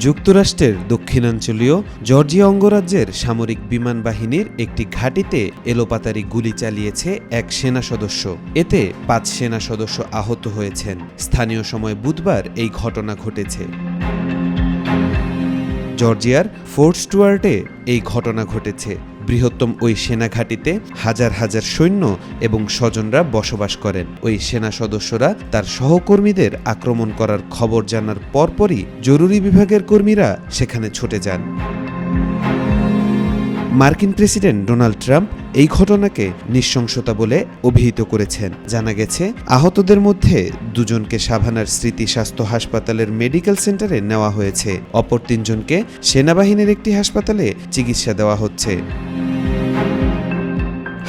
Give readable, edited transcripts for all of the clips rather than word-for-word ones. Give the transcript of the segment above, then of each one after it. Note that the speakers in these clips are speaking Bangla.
যুক্তরাষ্ট্রের দক্ষিণাঞ্চলীয় জর্জিয়া অঙ্গরাজ্যের সামরিক বিমান বাহিনীর একটি ঘাঁটিতে এলোপাতাড়ি গুলি চালিয়েছে এক সেনা সদস্য। এতে ৫ সেনা সদস্য আহত হয়েছেন। স্থানীয় সময় বুধবার এই ঘটনা ঘটেছে। জর্জিয়ার ফোর্ট স্টুয়ার্টে এই ঘটনা ঘটেছে। বৃহত্তম ওই সেনা ঘাঁটিতে হাজার হাজার সৈন্য এবং স্বজনরা বসবাস করেন। ওই সেনা সদস্যরা তার সহকর্মীদের আক্রমণ করার খবর জানার পরপরই জরুরি বিভাগের কর্মীরা সেখানে ছুটে যান। মার্কিন প্রেসিডেন্ট ডোনাল্ড ট্রাম্প এই ঘটনাকে নৃশংসতা বলে অভিহিত করেছেন। জানা গেছে, আহতদের মধ্যে 2 জনকে সাভানার স্মৃতি স্বাস্থ্য হাসপাতালের মেডিকেল সেন্টারে নেওয়া হয়েছে। অপর 3 জনকে সেনাবাহিনীর একটি হাসপাতালে চিকিৎসা দেওয়া হচ্ছে।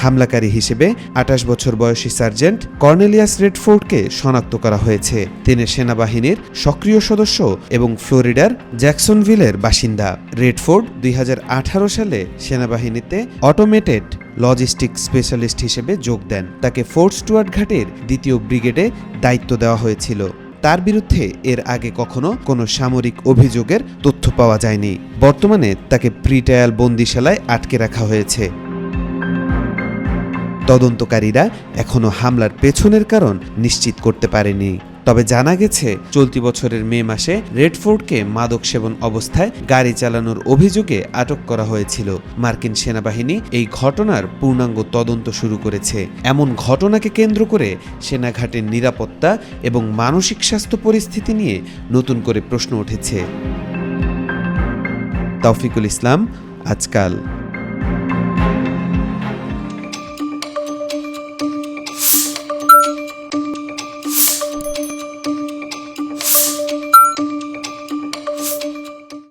হামলাকারী হিসেবে 28 বছর বয়সী সার্জেন্ট কর্নেলিয়াস রেডফোর্ডকে শনাক্ত করা হয়েছে। তিনি সেনাবাহিনীর সক্রিয় সদস্য এবং ফ্লোরিডার জ্যাকসনভিলের বাসিন্দা। রেডফোর্ড 2018 সালে সেনাবাহিনীতে অটোমেটেড লজিস্টিক স্পেশালিস্ট হিসেবে যোগ দেন। তাকে ফোর্ট স্টুয়ার্ট ঘাটের 2য় ব্রিগেডে দায়িত্ব দেওয়া হয়েছিল। তার বিরুদ্ধে এর আগে কখনো কোনো সামরিক অভিযোগের তথ্য পাওয়া যায়নি। বর্তমানে তাকে প্রি-ট্রায়াল বন্দিশালায় আটকে রাখা হয়েছে। তদন্তকারীরা এখনও হামলার পেছনের কারণ নিশ্চিত করতে পারেনি। তবে জানা গেছে, চলতি বছরের মে মাসে রেডফোর্ডকে মাদক সেবন অবস্থায় গাড়ি চালানোর অভিযোগে আটক করা হয়েছিল। মার্কিন সেনাবাহিনী এই ঘটনার পূর্ণাঙ্গ তদন্ত শুরু করেছে। এমন ঘটনাকে কেন্দ্র করে সেনাঘাটের নিরাপত্তা এবং মানসিক স্বাস্থ্য পরিস্থিতি নিয়ে নতুন করে প্রশ্ন উঠেছে। তৌফিকুল ইসলাম, আজকাল।